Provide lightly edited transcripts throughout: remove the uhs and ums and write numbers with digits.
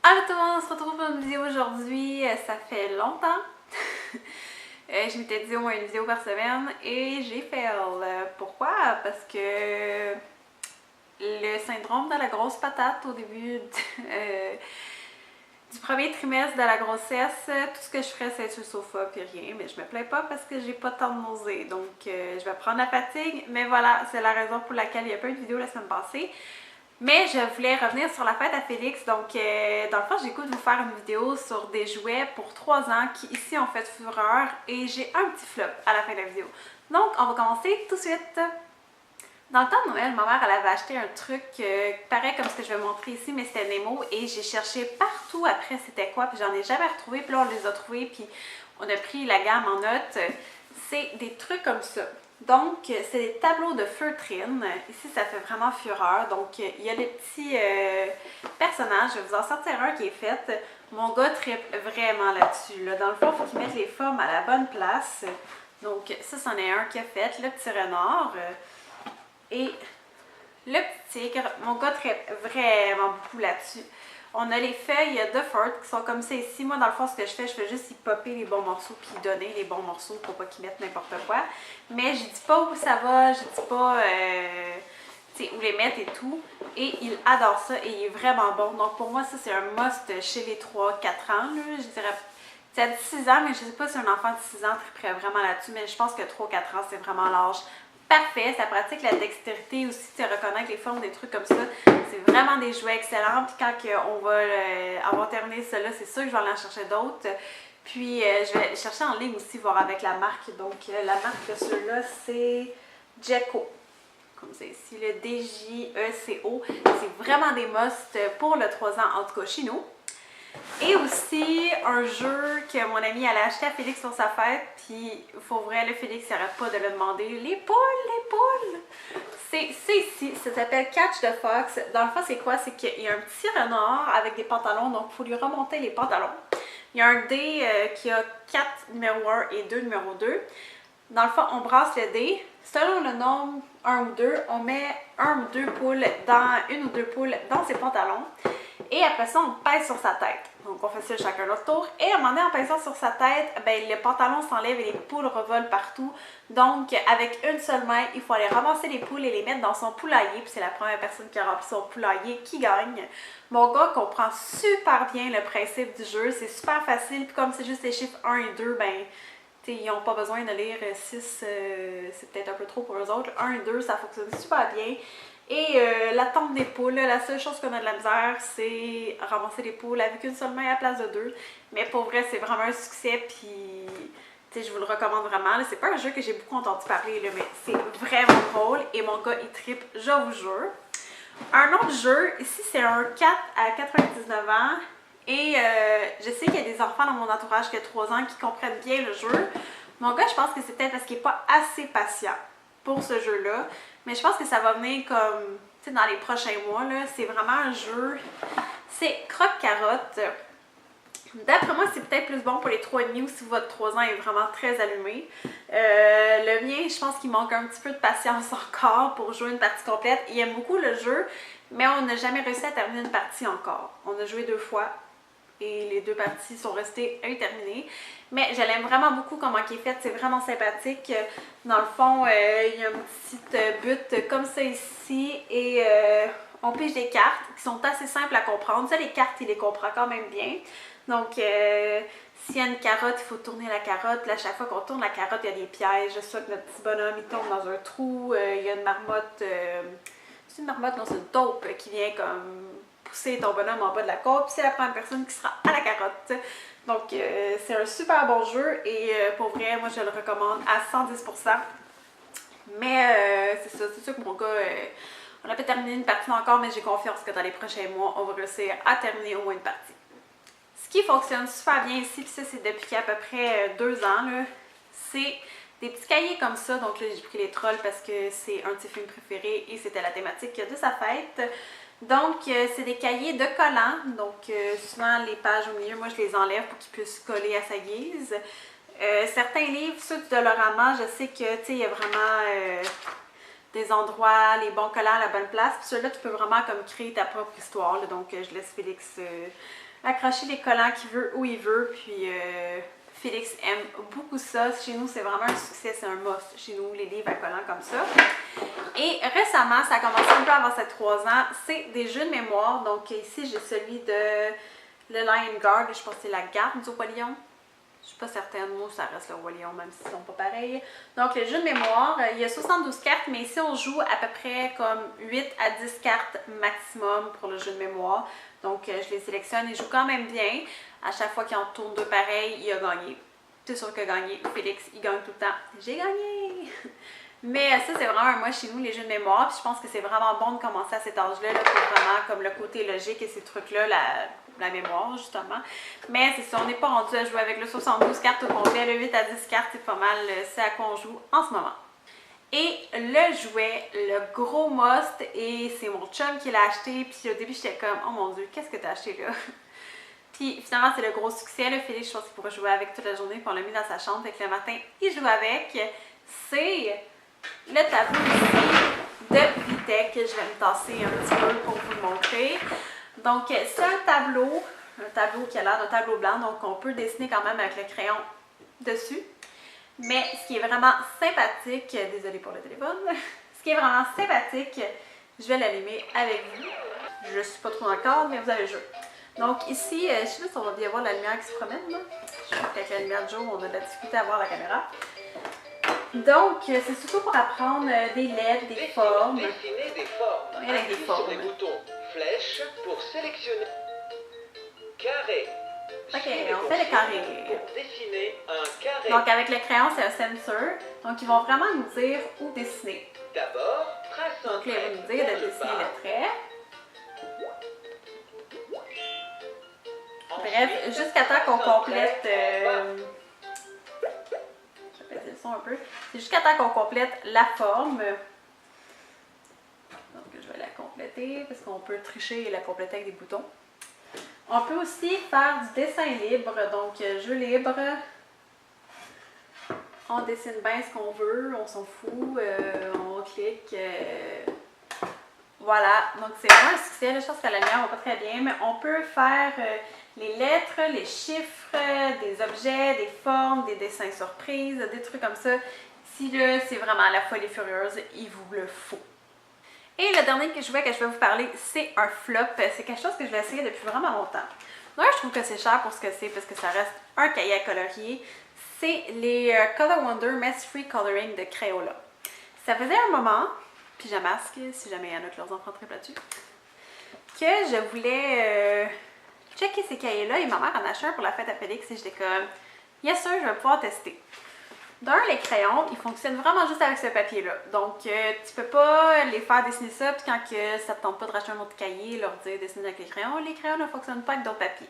Allô tout le monde, on se retrouve pour une vidéo aujourd'hui. Ça fait longtemps. Je m'étais dit au moins une vidéo par semaine et j'ai fail. Pourquoi? Parce que le syndrome de la grosse patate au début du premier trimestre de la grossesse, tout ce que je ferais c'est être sur le sofa puis rien, mais je me plains pas parce que j'ai pas tant de nausées, donc je vais prendre la fatigue, mais voilà, c'est la raison pour laquelle il n'y a pas eu de vidéo la semaine passée. Mais je voulais revenir sur la fête à Félix, donc dans le fond j'ai le goût de vous faire une vidéo sur des jouets pour 3 ans qui ici ont fait fureur et j'ai un petit flop à la fin de la vidéo. Donc on va commencer tout de suite. Dans le temps de Noël, ma mère elle avait acheté un truc pareil comme ce que je vais montrer ici, mais c'était Nemo et j'ai cherché partout après c'était quoi, puis j'en ai jamais retrouvé, puis là on les a trouvés, puis on a pris la gamme en note. C'est des trucs comme ça. Donc, c'est des tableaux de feutrine. Ici, ça fait vraiment fureur. Donc, il y a les petits personnages. Je vais vous en sortir un qui est fait. Mon gars trippe vraiment là-dessus. Là. Dans le fond, il faut qu'il mette les formes à la bonne place. Donc, ça, c'en est un qui a fait. Le petit renard et le petit tigre. Mon gars trippe vraiment beaucoup là-dessus. On a les feuilles de Fort qui sont comme ça ici. Moi, dans le fond, ce que je fais juste y popper les bons morceaux puis y donner les bons morceaux pour pas qu'ils mettent n'importe quoi. Mais je dis pas où ça va, je dis pas où les mettre et tout. Et il adore ça et il est vraiment bon. Donc pour moi, ça c'est un must chez les 3-4 ans. Là. Je dirais peut-être 6 ans, mais je sais pas si un enfant de 6 ans triperait vraiment là-dessus. Mais je pense que 3-4 ans, c'est vraiment l'âge parfait, ça pratique la dextérité aussi, tu reconnaître les formes, des trucs comme ça. C'est vraiment des jouets excellents. Puis quand on va avoir terminé cela, c'est sûr que je vais aller en chercher d'autres. Puis je vais chercher en ligne aussi, voir avec la marque. Donc la marque de ceux-là, c'est Jeco. Comme c'est ici, le DJECO. C'est vraiment des must pour le 3 ans, en tout cas chez nous. Et aussi un jeu que mon ami allait acheter à Félix pour sa fête, puis pour vrai, le Félix n'arrête pas de le demander. Les poules! C'est ici, ça s'appelle Catch the Fox. Dans le fond, c'est quoi? C'est qu'il y a un petit renard avec des pantalons, donc il faut lui remonter les pantalons. Il y a un dé qui a 4 numéro 1 et 2 numéro 2. Dans le fond, on brasse le dé. Selon le nombre 1 ou 2, on met une ou deux poules dans ses pantalons. Et après ça, on pèse sur sa tête. Donc, on fait ça chacun notre tour. Et à un moment donné, en pèsant sur sa tête, ben, le pantalon s'enlève et les poules revolent partout. Donc, avec une seule main, il faut aller ramasser les poules et les mettre dans son poulailler. Puis c'est la première personne qui a rempli son poulailler qui gagne. Mon gars comprend super bien le principe du jeu. C'est super facile. Puis comme c'est juste les chiffres 1 et 2, ben, ils n'ont pas besoin de lire 6. C'est peut-être un peu trop pour eux autres. 1 et 2, ça fonctionne super bien. Et l'attente des poules, la seule chose qu'on a de la misère, c'est ramasser les poules avec une seule main à la place de 2. Mais pour vrai, c'est vraiment un succès, puis je vous le recommande vraiment. C'est pas un jeu que j'ai beaucoup entendu parler, là, mais c'est vraiment drôle. Et mon gars, il trippe, je vous jure. Un autre jeu, ici, c'est un 4 à 99 ans. Et je sais qu'il y a des enfants dans mon entourage qui ont 3 ans qui comprennent bien le jeu. Mon gars, je pense que c'est peut-être parce qu'il n'est pas assez patient pour ce jeu-là. Mais je pense que ça va venir comme, tu sais, dans les prochains mois, là. C'est vraiment un jeu. C'est croque-carotte. D'après moi, c'est peut-être plus bon pour les 3,5 ou si votre 3 ans est vraiment très allumé. Le mien, je pense qu'il manque un petit peu de patience encore pour jouer une partie complète. Il aime beaucoup le jeu, mais on n'a jamais réussi à terminer une partie encore. On a joué 2 fois. Et les 2 parties sont restées interminées. Mais je l'aime vraiment beaucoup comment il est fait, c'est vraiment sympathique. Dans le fond, il y a une petite butte comme ça ici et on pige des cartes qui sont assez simples à comprendre. Ça, les cartes, il les comprend quand même bien. Donc, s'il y a une carotte, il faut tourner la carotte. Là, à chaque fois qu'on tourne la carotte, il y a des pièges. Soit que notre petit bonhomme, il tombe dans un trou. Il y a une marmotte. C'est une marmotte, non, c'est une taupe qui vient comme pousser ton bonhomme en bas de la côte, puis c'est la première personne qui sera à la carotte. Donc, c'est un super bon jeu et pour vrai, moi je le recommande à 110%. Mais c'est ça, c'est sûr que mon gars, on n'a pas terminé une partie encore, mais j'ai confiance que dans les prochains mois, on va réussir à terminer au moins une partie. Ce qui fonctionne super bien ici, puis ça c'est depuis à peu près 2 ans, c'est des petits cahiers comme ça. Donc là, j'ai pris les trolls parce que c'est un de ses films préférés et c'était la thématique de sa fête. Donc, c'est des cahiers de collants. Donc, souvent, les pages au milieu, moi, je les enlève pour qu'ils puissent coller à sa guise. Certains livres, ceux de Dolorama, je sais que, tu sais, il y a vraiment des endroits, les bons collants à la bonne place. Puis celui-là, tu peux vraiment comme créer ta propre histoire. Là. Donc, je laisse Félix accrocher les collants qu'il veut où il veut. Puis, Félix aime beaucoup ça. Chez nous, c'est vraiment un succès, c'est un must. Chez nous, les livres à collants comme ça. Et récemment, ça a commencé un peu avant ses 3 ans. C'est des jeux de mémoire. Donc, ici, j'ai celui de le Lion Guard. Je pense que c'est la garde du Roi Lion. Je suis pas certaine, moi ça reste le Roi Lion, même s'ils sont pas pareils. Donc le jeu de mémoire, il y a 72 cartes, mais ici on joue à peu près comme 8 à 10 cartes maximum pour le jeu de mémoire. Donc je les sélectionne et je joue quand même bien. À chaque fois qu'il en tourne 2 pareils, il a gagné. C'est sûr qu'il a gagné. Félix, il gagne tout le temps. J'ai gagné! Mais ça, c'est vraiment un moi chez nous, les jeux de mémoire. Puis je pense que c'est vraiment bon de commencer à cet âge-là, là, pour vraiment comme le côté logique et ces trucs-là, la mémoire, justement. Mais c'est ça, on n'est pas rendu à jouer avec le 72 cartes au complet. Le 8 à 10 cartes, c'est pas mal, c'est à quoi on joue en ce moment. Et le jouet, le gros must, et c'est mon chum qui l'a acheté. Puis au début, j'étais comme, oh mon Dieu, qu'est-ce que t'as acheté là? Puis finalement, c'est le gros succès. Là, Félix, je pense qu'il pourrait jouer avec toute la journée. Puis on l'a mis dans sa chambre. Fait que le matin, il joue avec. C'est le tableau ici de Vitek. Je vais me tasser un petit peu pour vous le montrer. Donc, c'est un tableau qui a l'air d'un tableau blanc, donc on peut dessiner quand même avec le crayon dessus. Mais ce qui est vraiment sympathique, désolée pour le téléphone, ce qui est vraiment sympathique, je vais l'allumer avec vous. Je suis pas trop dans le cadre, mais vous avez le jeu. Donc ici, je sais pas si on va bien voir la lumière qui se promène, là. Je trouve qu'avec la lumière de jour, on a de la difficulté à voir la caméra. Donc, c'est surtout pour apprendre des lettres, des formes. Dessiner des formes. Et avec des formes. Sur les boutons flèche pour sélectionner carré. Ok, on fait le carré. Pour dessiner un carré. Donc, avec le crayon, c'est un sensor. Donc, ils vont vraiment nous dire où dessiner. D'abord, trace un Donc, là, trait ils vont nous dire de vers le dessiner bas. le trait. Bref, jusqu'à temps qu'on complète. Je vais baisser le son un peu. C'est jusqu'à temps qu'on complète la forme. Donc, je vais la compléter parce qu'on peut tricher et la compléter avec des boutons. On peut aussi faire du dessin libre, donc jeu libre. On dessine bien ce qu'on veut, on s'en fout, on clique. Voilà, donc c'est vraiment un succès. Je pense que la lumière va pas très bien, mais on peut faire les lettres, les chiffres, des objets, des formes, des dessins surprises, des trucs comme ça. Si là, c'est vraiment la folie furieuse, il vous le faut. Et le dernier jouet que je vais vous parler, c'est un flop. C'est quelque chose que je vais essayer depuis vraiment longtemps. D'ailleurs, je trouve que c'est cher pour ce que c'est parce que ça reste un cahier à colorier. C'est les Color Wonder Mess Free Coloring de Crayola. Ça faisait un moment, pyjamasque, si jamais il y en a que leurs enfants trippent là-dessus, que je voulais checker ces cahiers-là et ma mère en a acheté un pour la fête à Félix et j'étais comme, yes sir, je vais pouvoir tester. D'un, les crayons, ils fonctionnent vraiment juste avec ce papier-là. Donc, tu peux pas les faire dessiner ça, puis quand ça te tente pas de racheter un autre cahier, leur dire dessiner avec les crayons ne fonctionnent pas avec d'autres papiers.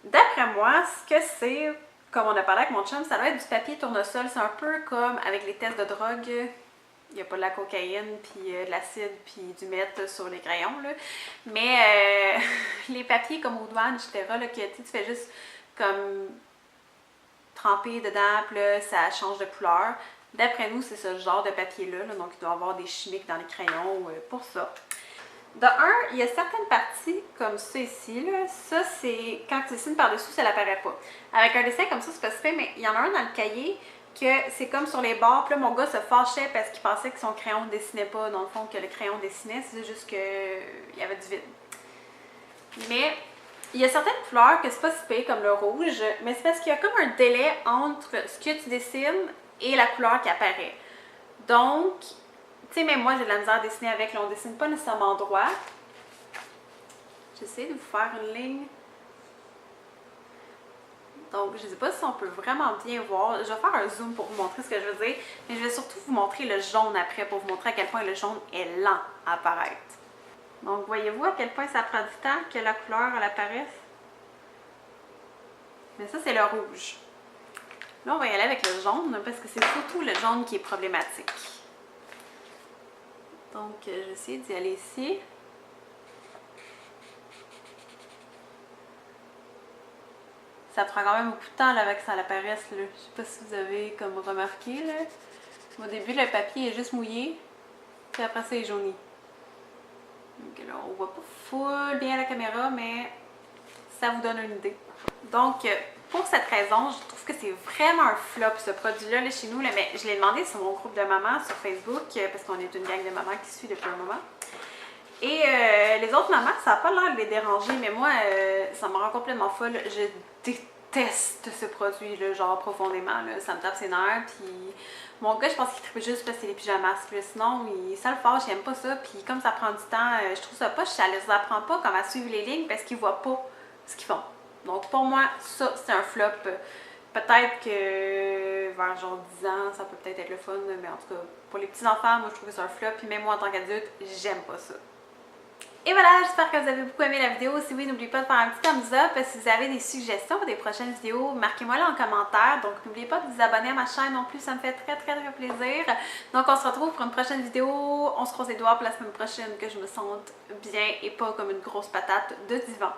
D'après moi, ce que c'est, comme on a parlé avec mon chum, ça doit être du papier tournesol. C'est un peu comme avec les tests de drogue. Il n'y a pas de la cocaïne, puis de l'acide, puis du meth sur les crayons, là. Mais les papiers comme aux douanes, etc., là, que tu fais juste comme tremper dedans, puis là, ça change de couleur. D'après nous, c'est ce genre de papier-là, là, donc il doit y avoir des chimiques dans les crayons pour ça. De un, il y a certaines parties comme ça ici, là. Ça, c'est quand tu dessines par-dessus, ça n'apparaît pas. Avec un dessin comme ça, c'est pas super, mais il y en a un dans le cahier que c'est comme sur les bords. Puis là, mon gars se fâchait parce qu'il pensait que son crayon ne dessinait pas, dans le fond, que le crayon dessinait. C'est juste qu'il y avait du vide. Mais il y a certaines couleurs que c'est pas si pire, comme le rouge, mais c'est parce qu'il y a comme un délai entre ce que tu dessines et la couleur qui apparaît. Donc, tu sais, même moi, j'ai de la misère à dessiner avec, là, on dessine pas nécessairement droit. J'essaie de vous faire une ligne. Donc, je ne sais pas si on peut vraiment bien voir. Je vais faire un zoom pour vous montrer ce que je veux dire, mais je vais surtout vous montrer le jaune après pour vous montrer à quel point le jaune est lent à apparaître. Donc, voyez-vous à quel point ça prend du temps que la couleur elle apparaisse? Mais ça, c'est le rouge. Là, on va y aller avec le jaune parce que c'est surtout le jaune qui est problématique. Donc, je vais essayer d'y aller ici. Ça prend quand même beaucoup de temps là, avec que ça apparaisse. Là. Je sais pas si vous avez comme remarqué. Là. Au début, le papier est juste mouillé. Puis après ça, il est jauni. Donc là, on voit pas full bien à la caméra, mais ça vous donne une idée. Donc, pour cette raison, je trouve que c'est vraiment un flop ce produit-là là, chez nous. Là, mais je l'ai demandé sur mon groupe de mamans sur Facebook, parce qu'on est une gang de mamans qui suit depuis un moment. Et les autres mamans, ça n'a pas l'air de les déranger, mais moi, ça me rend complètement folle. Je déteste ce produit-là, genre profondément. Là. Ça me tape ses nerfs. Puis mon gars, je pense qu'il tripe juste parce que c'est les pyjamas. Là. Sinon, ça le fâche, il aime pas ça. Puis comme ça prend du temps, je trouve ça pas, ça les apprend pas comme à suivre les lignes parce qu'ils voient pas ce qu'ils font. Donc pour moi, ça, c'est un flop. Peut-être que vers genre 10 ans, ça peut peut-être être le fun, mais en tout cas, pour les petits-enfants, moi je trouve que c'est un flop. Puis même moi en tant qu'adulte, j'aime pas ça. Et voilà, j'espère que vous avez beaucoup aimé la vidéo. Si oui, n'oubliez pas de faire un petit thumbs up. Si vous avez des suggestions pour des prochaines vidéos, marquez-moi là en commentaire. Donc n'oubliez pas de vous abonner à ma chaîne non plus, ça me fait très plaisir. Donc on se retrouve pour une prochaine vidéo. On se croise les doigts pour la semaine prochaine que je me sente bien et pas comme une grosse patate de divan.